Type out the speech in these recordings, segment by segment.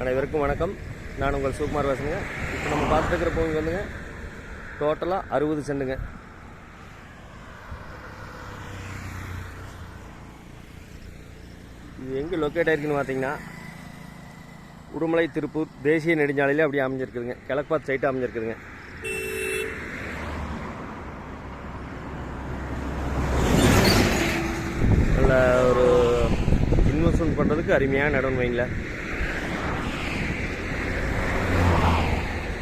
அனைவருக்கும் வணக்கம். நான் உங்கள் சுகுமார் பேசுங்க. இப்போ நம்ம பார்த்துருக்கிற பூமி வந்துங்க டோட்டலாக 60 சென்ட்டுங்க. இது எங்கே லொக்கேட் ஆகிருக்குன்னு பார்த்தீங்கன்னா உடுமலை திருப்பூர் தேசிய நெடுஞ்சாலையில் அப்படியே அமைஞ்சிருக்குதுங்க. கிழக்கு சைட்டு அமைஞ்சிருக்குதுங்க. நல்ல ஒரு இன்வெஸ்ட்மெண்ட் பண்ணுறதுக்கு அருமையான இடம் வைங்களேன்.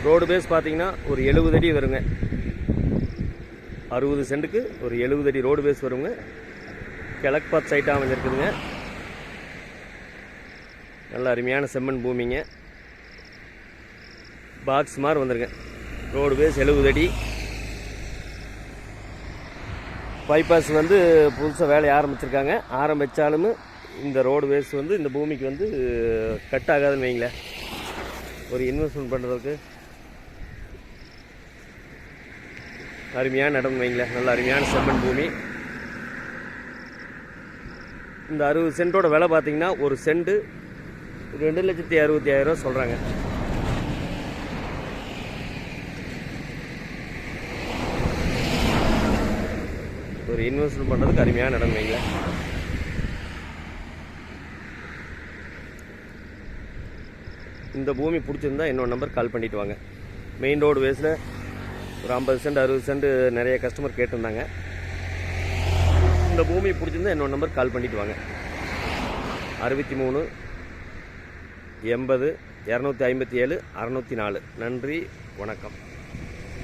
ரோடு பேஸ் பார்த்தீங்கன்னா ஒரு 70 அடி வருங்க. 60 சென்ட்டுக்கு ஒரு 70 அடி ரோடு பேஸ் வருங்க. கிழக்கு பார்த்து சைட்டாக அமைஞ்சிருக்குதுங்க. நல்ல அருமையான செம்மண் பூமிங்க. பாக்ஸ் மாதிரி வந்துருங்க. ரோடு பேஸ் 70 அடி. பைபாஸ் வந்து புதுசாக வேலையை ஆரம்பிச்சிருக்காங்க. ஆரம்பித்தாலும் இந்த ரோடு பேஸ் வந்து இந்த பூமிக்கு வந்து கட் ஆகாதுன்னு வைங்களேன். ஒரு இன்வெஸ்ட்மெண்ட் பண்ணுறதுக்கு அருமையான இடம் வைங்களேன். நல்ல அருமையான செம்மண் பூமி. இந்த 60 சென்ட்டோட விலை பார்த்தீங்கன்னா ஒரு சென்ட்டு 2,65,000 சொல்கிறாங்க. ஒரு இன்வெஸ்ட்மெண்ட் பண்ணுறதுக்கு அருமையான இடம் வைங்களேன். இந்த பூமி பிடிச்சிருந்தா என்னோட நம்பர் கால் பண்ணிவிட்டு வாங்க. மெயின் ரோடு வேஸில் ஒரு 50 சென்ட் 60 சென்ட் நிறைய கஸ்டமர் கேட்டிருந்தாங்க. இந்த பூமி பிடிச்சிருந்தா என்னோட நம்பர் கால் பண்ணிவிட்டு வாங்க. 63 80 257 604. நன்றி, வணக்கம்.